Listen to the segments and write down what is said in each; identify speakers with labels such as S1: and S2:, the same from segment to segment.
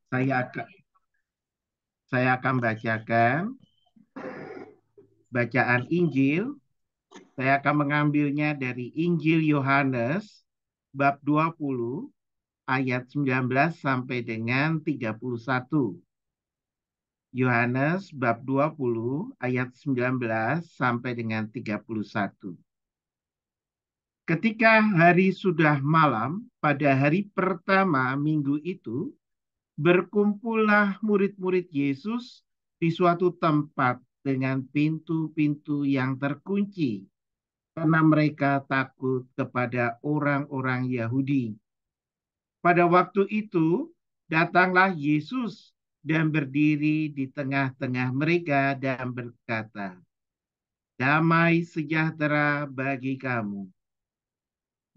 S1: Saya akan, saya akan bacakan bacaan Injil. Saya akan mengambilnya dari Injil Yohanes bab 20 ayat 19 sampai dengan 31. Yohanes bab 20 ayat 19 sampai dengan 31. Ketika hari sudah malam, pada hari pertama minggu itu, berkumpullah murid-murid Yesus di suatu tempat dengan pintu-pintu yang terkunci, karena mereka takut kepada orang-orang Yahudi. Pada waktu itu, datanglah Yesus dan berdiri di tengah-tengah mereka dan berkata, "Damai sejahtera bagi kamu."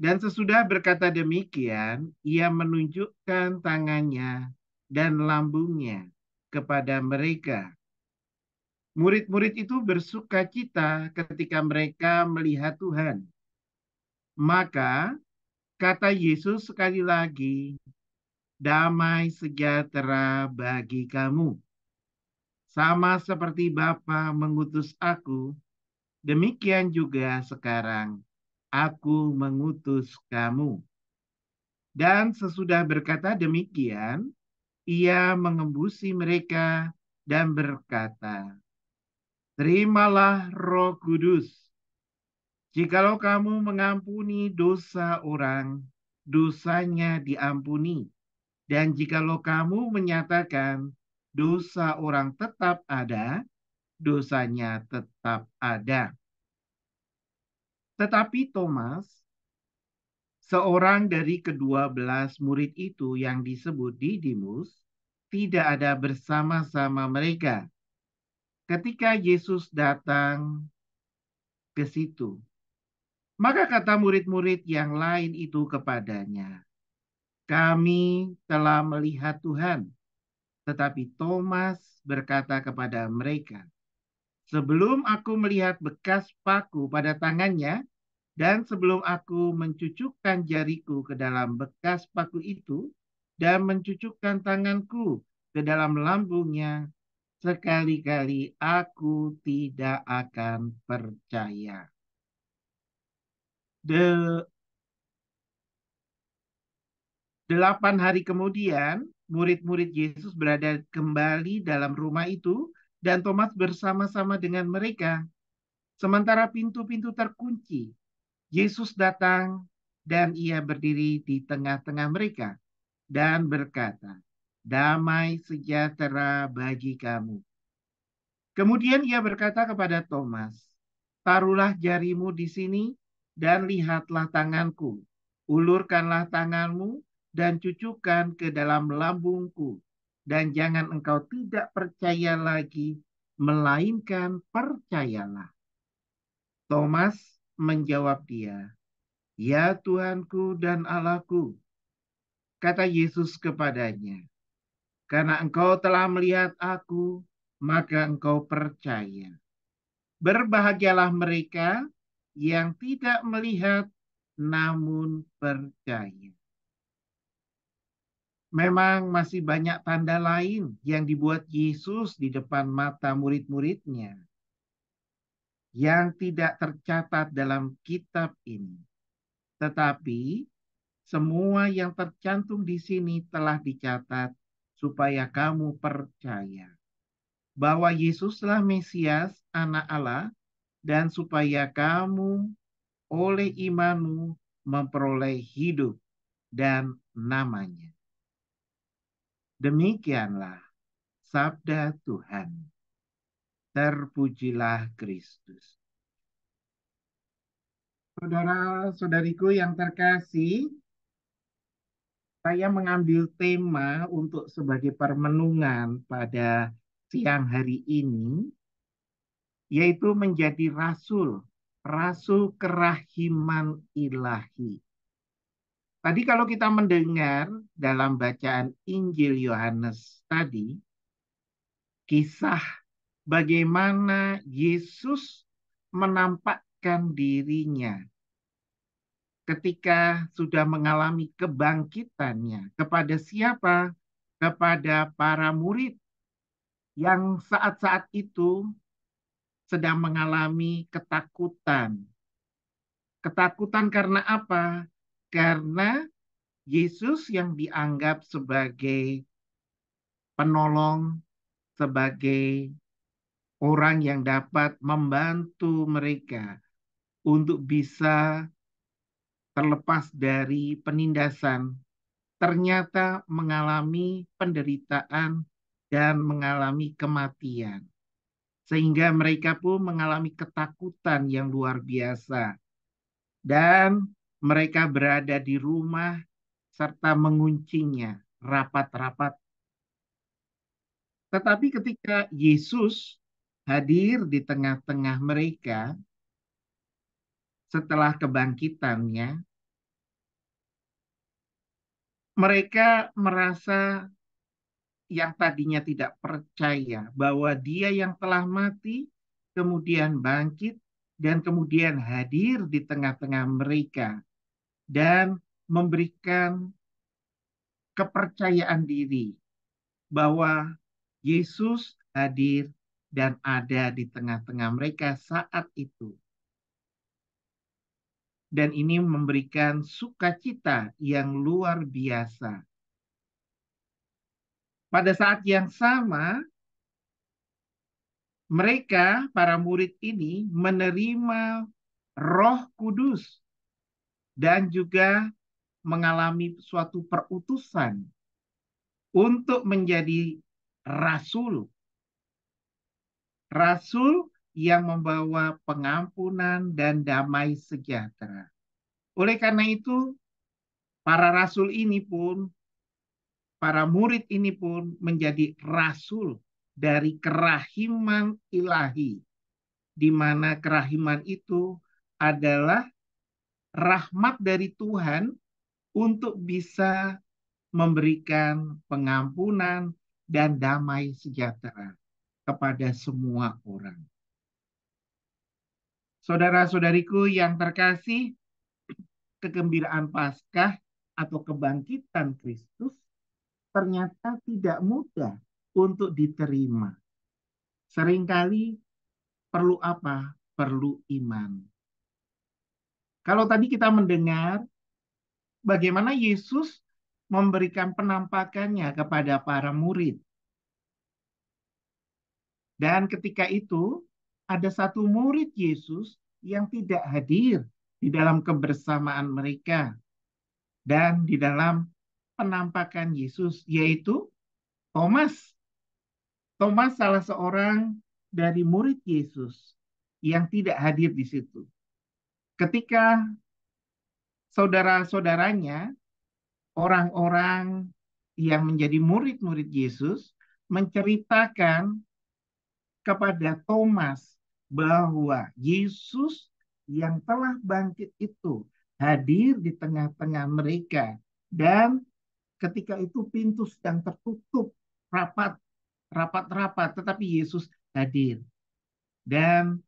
S1: Dan sesudah berkata demikian, ia menunjukkan tangannya dan lambungnya kepada mereka. Murid-murid itu bersuka cita ketika mereka melihat Tuhan. Maka kata Yesus sekali lagi, "Damai sejahtera bagi kamu. Sama seperti Bapa mengutus aku, demikian juga sekarang aku mengutus kamu." Dan sesudah berkata demikian, ia mengembusi mereka dan berkata, "Terimalah Roh Kudus. Jikalau kamu mengampuni dosa orang, dosanya diampuni. Dan jikalau kamu menyatakan dosa orang tetap ada, dosanya tetap ada." Tetapi Thomas, seorang dari ke-12 murid itu yang disebut Didimus, tidak ada bersama-sama mereka ketika Yesus datang ke situ. Maka kata murid-murid yang lain itu kepadanya, "Kami telah melihat Tuhan." Tetapi Thomas berkata kepada mereka, "Sebelum aku melihat bekas paku pada tangannya, dan sebelum aku mencucukkan jariku ke dalam bekas paku itu, dan mencucukkan tanganku ke dalam lambungnya, sekali-kali aku tidak akan percaya." De 8 hari kemudian, murid-murid Yesus berada kembali dalam rumah itu, dan Thomas bersama-sama dengan mereka. Sementara pintu-pintu terkunci, Yesus datang dan ia berdiri di tengah-tengah mereka dan berkata, "Damai sejahtera bagi kamu." Kemudian ia berkata kepada Thomas, "Taruhlah jarimu di sini dan lihatlah tanganku. Ulurkanlah tanganmu dan cucukkan ke dalam lambungku. Dan jangan engkau tidak percaya lagi, melainkan percayalah." Thomas menjawab dia, "Ya Tuhanku dan Allahku." Kata Yesus kepadanya, "Karena engkau telah melihat aku, maka engkau percaya. Berbahagialah mereka yang tidak melihat namun percaya." Memang masih banyak tanda lain yang dibuat Yesus di depan mata murid-muridnya yang tidak tercatat dalam kitab ini. Tetapi semua yang tercantum di sini telah dicatat supaya kamu percaya bahwa Yesuslah Mesias, Anak Allah, dan supaya kamu oleh imanmu memperoleh hidup dan namanya. Demikianlah sabda Tuhan. Terpujilah Kristus. Saudara-saudariku yang terkasih, saya mengambil tema untuk sebagai permenungan pada siang hari ini, yaitu menjadi rasul, rasul kerahiman ilahi. Tadi kalau kita mendengar dalam bacaan Injil Yohanes tadi, kisah bagaimana Yesus menampakkan dirinya ketika sudah mengalami kebangkitannya. Kepada siapa? kepada para murid yang saat-saat itu sedang mengalami ketakutan. Ketakutan karena apa? Karena Yesus yang dianggap sebagai penolong, sebagai orang yang dapat membantu mereka untuk bisa terlepas dari penindasan, ternyata mengalami penderitaan dan mengalami kematian. Sehingga mereka pun mengalami ketakutan yang luar biasa. Dan mereka berada di rumah serta menguncinya rapat-rapat. Tetapi ketika Yesus hadir di tengah-tengah mereka setelah kebangkitannya, mereka merasa yang tadinya tidak percaya bahwa dia yang telah mati, kemudian bangkit, dan kemudian hadir di tengah-tengah mereka dan memberikan kepercayaan diri bahwa Yesus hadir dan ada di tengah-tengah mereka saat itu. Dan ini memberikan sukacita yang luar biasa. Pada saat yang sama, mereka, para murid ini, menerima Roh Kudus dan juga mengalami suatu perutusan untuk menjadi rasul. Rasul yang membawa pengampunan dan damai sejahtera. Oleh karena itu, para rasul ini pun, para murid ini pun menjadi rasul dari kerahiman ilahi, di mana kerahiman itu adalah rahmat dari Tuhan untuk bisa memberikan pengampunan dan damai sejahtera kepada semua orang. Saudara-saudariku yang terkasih, kegembiraan Paskah atau kebangkitan Kristus ternyata tidak mudah untuk diterima. Seringkali perlu apa? Perlu iman. Kalau tadi kita mendengar bagaimana Yesus memberikan penampakannya kepada para murid. Dan ketika itu ada satu murid Yesus yang tidak hadir di dalam kebersamaan mereka dan di dalam penampakan Yesus, yaitu Thomas. Thomas salah seorang dari murid Yesus yang tidak hadir di situ. Ketika saudara-saudaranya, orang-orang yang menjadi murid-murid Yesus, menceritakan kepada Thomas bahwa Yesus yang telah bangkit itu hadir di tengah-tengah mereka. Dan ketika itu pintu sedang tertutup, rapat-rapat, tetapi Yesus hadir. Dan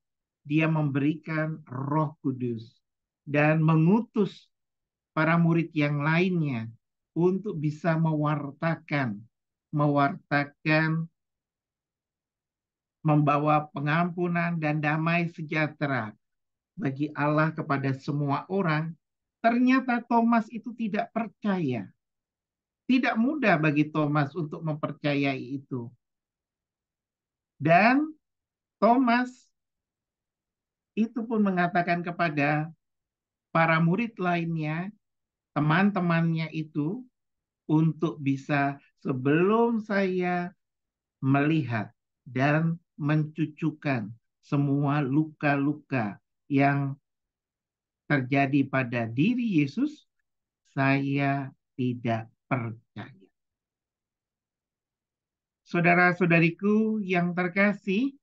S1: dia memberikan Roh Kudus dan mengutus para murid yang lainnya untuk bisa mewartakan membawa pengampunan dan damai sejahtera bagi Allah kepada semua orang. Ternyata Thomas itu tidak percaya. Tidak mudah bagi Thomas untuk mempercayai itu. Dan Thomas itu pun mengatakan kepada para murid lainnya, teman-temannya itu, untuk bisa sebelum saya melihat dan mencucukan semua luka-luka yang terjadi pada diri Yesus, saya tidak percaya. Saudara-saudariku yang terkasih,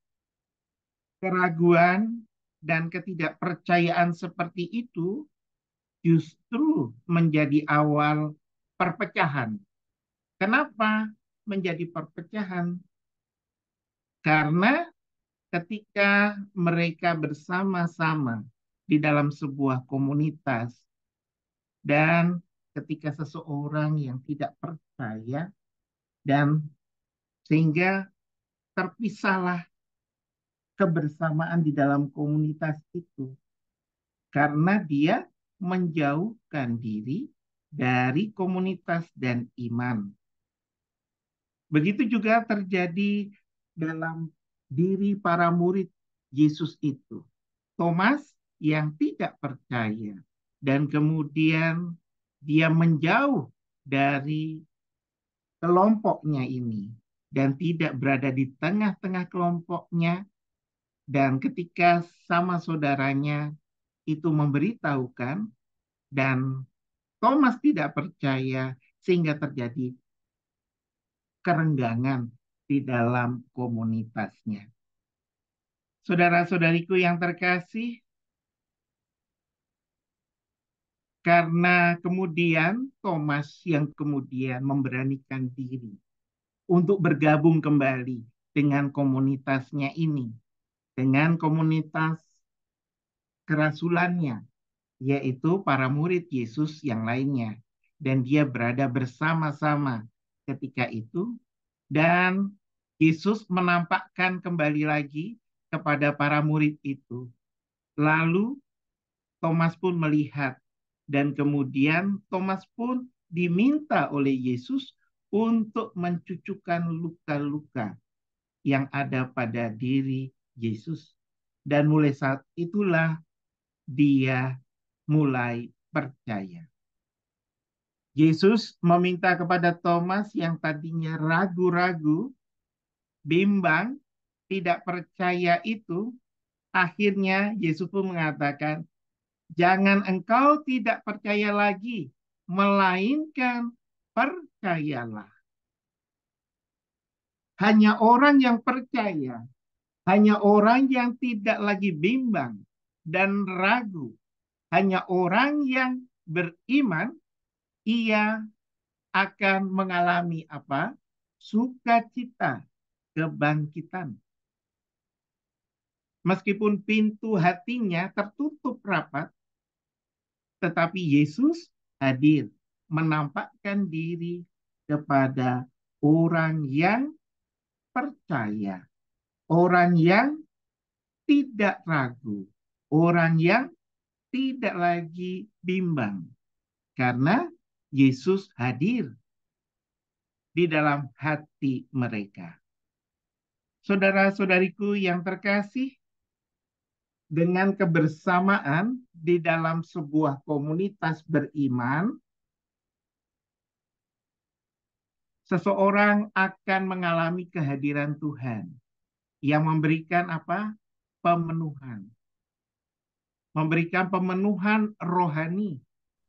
S1: keraguan dan ketidakpercayaan seperti itu justru menjadi awal perpecahan. Kenapa menjadi perpecahan? Karena ketika mereka bersama-sama di dalam sebuah komunitas dan ketika seseorang yang tidak percaya Dan sehingga terpisahlah kebersamaan di dalam komunitas itu karena dia menjauhkan diri dari komunitas dan iman. Begitu juga terjadi dalam diri para murid Yesus itu. Thomas yang tidak percaya dan kemudian dia menjauh dari kelompoknya ini dan tidak berada di tengah-tengah kelompoknya, dan ketika sama saudaranya itu memberitahukan dan Thomas tidak percaya sehingga terjadi kerenggangan di dalam komunitasnya. Saudara-saudariku yang terkasih, karena kemudian Thomas yang kemudian memberanikan diri untuk bergabung kembali dengan komunitasnya ini, dengan komunitas kerasulannya, yaitu para murid Yesus yang lainnya. Dan dia berada bersama-sama ketika itu. Dan Yesus menampakkan kembali lagi kepada para murid itu. Lalu Thomas pun melihat. Dan kemudian Thomas pun diminta oleh Yesus untuk mencucukkan luka-luka yang ada pada diri Yesus. Dan mulai saat itulah dia mulai percaya. Yesus meminta kepada Thomas yang tadinya ragu-ragu, bimbang, tidak percaya itu, akhirnya Yesus pun mengatakan, jangan engkau tidak percaya lagi, melainkan percayalah. Hanya orang yang percaya, hanya orang yang tidak lagi bimbang dan ragu, hanya orang yang beriman, ia akan mengalami apa? Sukacita, kebangkitan. Meskipun pintu hatinya tertutup rapat, tetapi Yesus hadir, menampakkan diri kepada orang yang percaya, orang yang tidak ragu, orang yang tidak lagi bimbang. Karena Yesus hadir di dalam hati mereka. Saudara-saudariku yang terkasih, dengan kebersamaan di dalam sebuah komunitas beriman, seseorang akan mengalami kehadiran Tuhan yang memberikan apa? Pemenuhan. Memberikan pemenuhan rohani,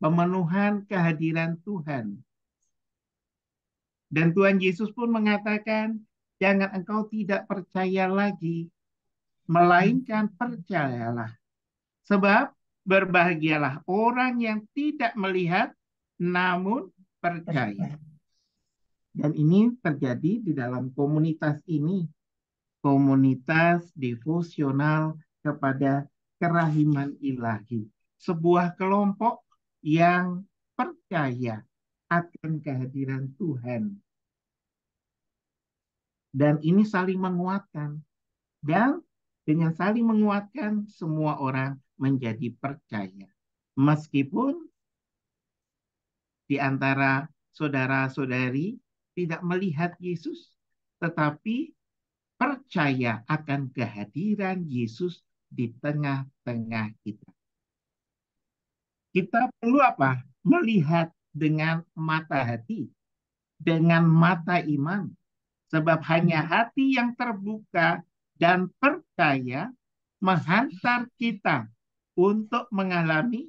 S1: pemenuhan kehadiran Tuhan. Dan Tuhan Yesus pun mengatakan, jangan engkau tidak percaya lagi, melainkan percayalah. Sebab berbahagialah orang yang tidak melihat, namun percaya. Dan ini terjadi di dalam komunitas ini, komunitas devosional kepada kerahiman ilahi. Sebuah kelompok yang percaya akan kehadiran Tuhan. Dan ini saling menguatkan. Dan dengan saling menguatkan, semua orang menjadi percaya. Meskipun di antara saudara-saudari tidak melihat Yesus, tetapi percaya akan kehadiran Yesus di tengah-tengah kita. Kita perlu apa? Melihat dengan mata hati, dengan mata iman. Sebab hanya hati yang terbuka dan percaya menghantar kita untuk mengalami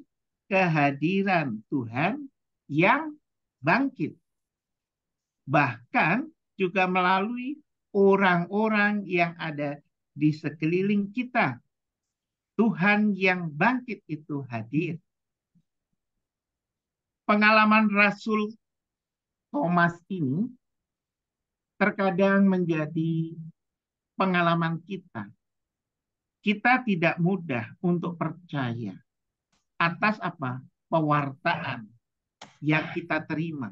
S1: kehadiran Tuhan yang bangkit. Bahkan juga melalui orang-orang yang ada di sekeliling kita. Tuhan yang bangkit itu hadir. Pengalaman Rasul Thomas ini terkadang menjadi pengalaman kita. Kita tidak mudah untuk percaya atas apa? Pewartaan yang kita terima.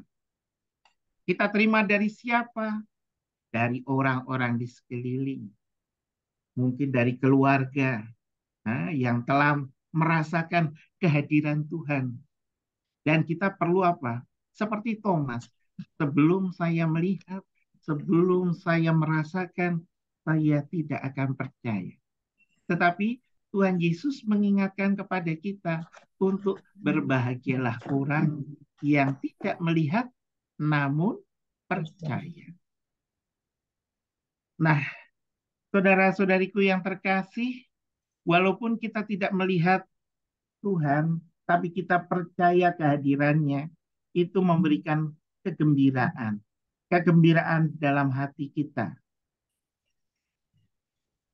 S1: Kita terima dari siapa? Dari orang-orang di sekeliling. Mungkin dari keluarga yang telah merasakan kehadiran Tuhan. Dan kita perlu apa? Seperti Thomas, sebelum saya melihat, sebelum saya merasakan, saya tidak akan percaya. Tetapi Tuhan Yesus mengingatkan kepada kita untuk berbahagialah orang yang tidak melihat namun percaya. Nah, saudara-saudariku yang terkasih, walaupun kita tidak melihat Tuhan, tapi kita percaya kehadirannya, itu memberikan kegembiraan. Kegembiraan dalam hati kita.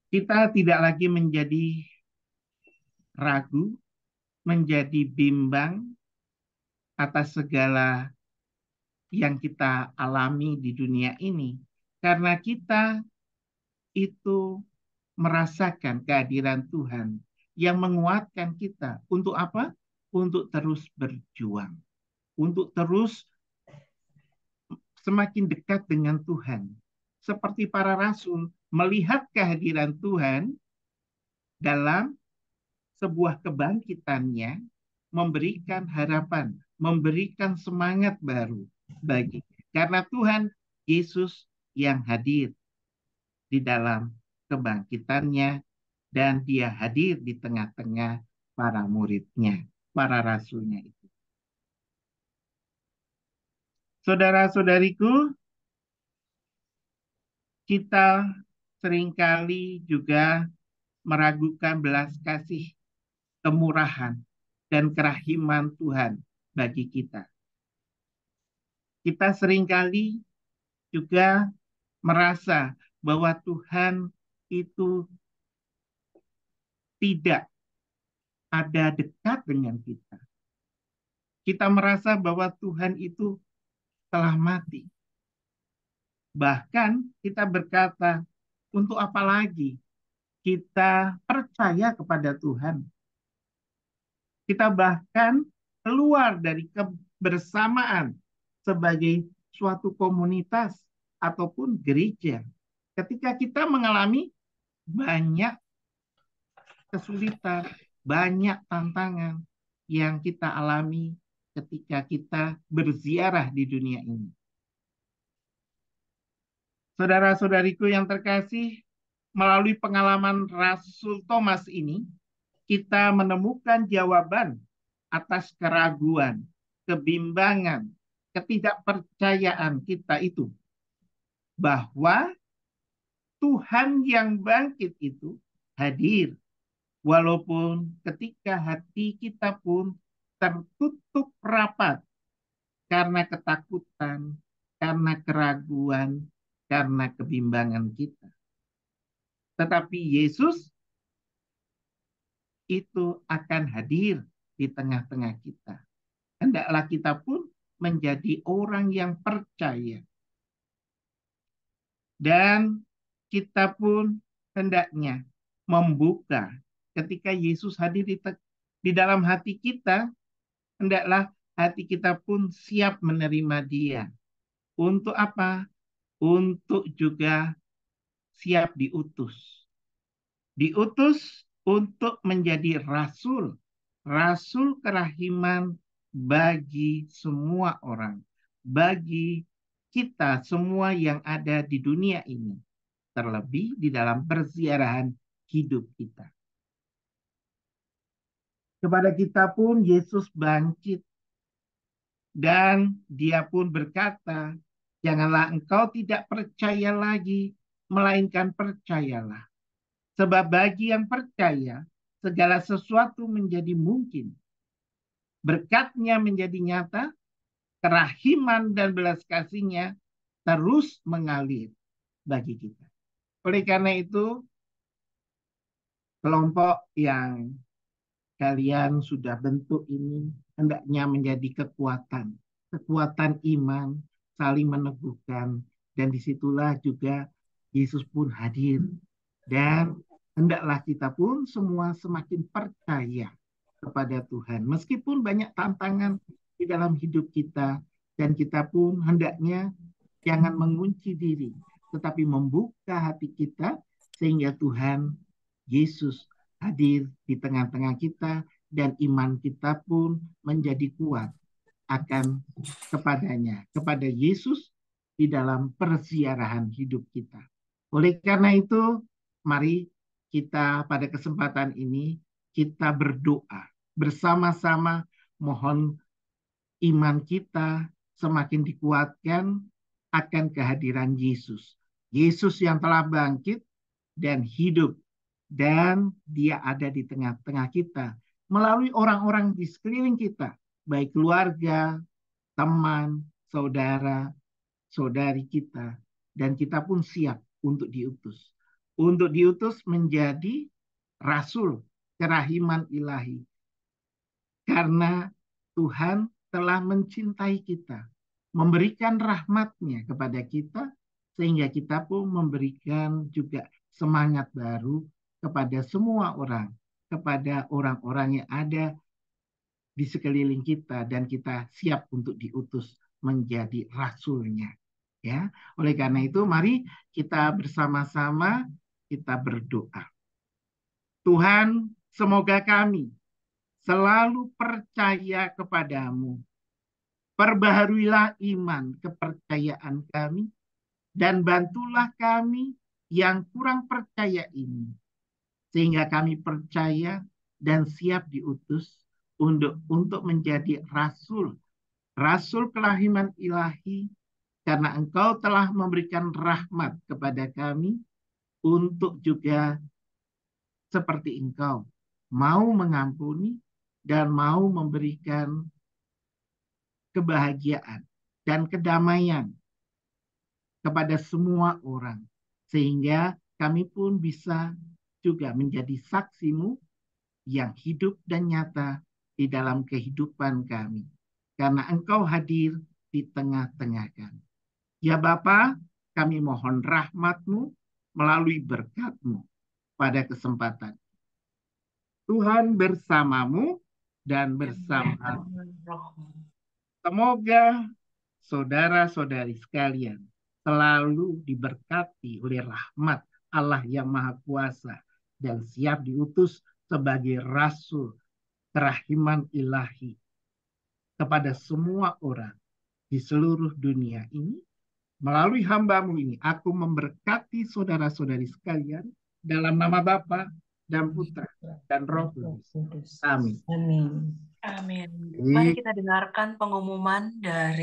S1: Kita tidak lagi menjadi ragu, menjadi bimbang atas segala yang kita alami di dunia ini. Karena kita itu merasakan kehadiran Tuhan yang menguatkan kita. Untuk apa? Untuk terus berjuang. Untuk terus semakin dekat dengan Tuhan. Seperti para rasul melihat kehadiran Tuhan dalam sebuah kebangkitannya, memberikan harapan, memberikan semangat baru bagi. Karena Tuhan Yesus yang hadir di dalam kebangkitannya dan dia hadir di tengah-tengah para muridnya, para rasulnya itu. Saudara-saudariku, kita seringkali juga meragukan belas kasih, kemurahan, dan kerahiman Tuhan bagi kita. Kita seringkali juga merasa bahwa Tuhan itu tidak ada dekat dengan kita. Kita merasa bahwa Tuhan itu telah mati. Bahkan kita berkata, untuk apa lagi kita percaya kepada Tuhan? Kita bahkan keluar dari kebersamaan sebagai suatu komunitas ataupun gereja. Ketika kita mengalami banyak kesulitan, banyak tantangan yang kita alami ketika kita berziarah di dunia ini. Saudara-saudariku yang terkasih, melalui pengalaman Rasul Thomas ini, kita menemukan jawaban atas keraguan, kebimbangan, ketidakpercayaan kita itu. Bahwa Tuhan yang bangkit itu hadir. Walaupun ketika hati kita pun tertutup rapat karena ketakutan, karena keraguan, karena kebimbangan kita. Tetapi Yesus itu akan hadir di tengah-tengah kita. Hendaklah kita pun menjadi orang yang percaya. Dan kita pun hendaknya membuka ketika Yesus hadir di dalam hati kita, hendaklah hati kita pun siap menerima Dia. Untuk apa? Untuk juga siap diutus. Diutus untuk menjadi rasul. Rasul kerahiman bagi semua orang. Bagi kita semua yang ada di dunia ini. Terlebih di dalam perziarahan hidup kita. Kepada kita pun Yesus bangkit. Dan dia pun berkata, janganlah engkau tidak percaya lagi, melainkan percayalah. Sebab bagi yang percaya, segala sesuatu menjadi mungkin. Berkatnya menjadi nyata, kerahiman dan belas kasihnya terus mengalir bagi kita. Oleh karena itu, kelompok yang kalian sudah bentuk ini hendaknya menjadi kekuatan. Kekuatan iman, saling meneguhkan. Dan disitulah juga Yesus pun hadir. Dan hendaklah kita pun semua semakin percaya kepada Tuhan. Meskipun banyak tantangan di dalam hidup kita, Dan kita pun hendaknya jangan mengunci diri, tetapi membuka hati kita sehingga Tuhan Yesus hadir di tengah-tengah kita dan iman kita pun menjadi kuat akan kepadanya, kepada Yesus di dalam perziarahan hidup kita. Oleh karena itu, mari kita pada kesempatan ini kita berdoa bersama-sama, mohon iman kita semakin dikuatkan akan kehadiran Yesus. Yesus yang telah bangkit dan hidup, dan dia ada di tengah-tengah kita melalui orang-orang di sekeliling kita, baik keluarga, teman, saudara, saudari kita, dan kita pun siap untuk diutus. Untuk diutus menjadi rasul kerahiman ilahi. Karena Tuhan telah mencintai kita, memberikan rahmat-Nya kepada kita, sehingga kita pun memberikan juga semangat baru kepada semua orang, kepada orang-orang yang ada di sekeliling kita, dan kita siap untuk diutus menjadi rasulnya. Ya, oleh karena itu mari kita bersama-sama kita berdoa. Tuhan, semoga kami selalu percaya kepadamu. Perbaharuilah iman kepercayaan kami dan bantulah kami yang kurang percaya ini, sehingga kami percaya dan siap diutus untuk menjadi rasul kelahiman ilahi, karena Engkau telah memberikan rahmat kepada kami untuk juga seperti Engkau mau mengampuni dan mau memberikan kebahagiaan dan kedamaian kepada semua orang, sehingga kami pun bisa juga menjadi saksimu yang hidup dan nyata di dalam kehidupan kami, karena Engkau hadir di tengah-tengah kami. Ya Bapa, kami mohon rahmat-Mu melalui berkat-Mu pada kesempatan. Tuhan bersamamu dan bersama. Semoga saudara-saudari sekalian selalu diberkati oleh rahmat Allah yang Maha Kuasa dan siap diutus sebagai rasul kerahiman ilahi kepada semua orang di seluruh dunia ini. Melalui hamba-Mu ini, aku memberkati saudara-saudari sekalian dalam nama Bapa dan Putra dan Roh Kudus. Amin.
S2: Amin.
S3: Amin. Mari kita dengarkan pengumuman dari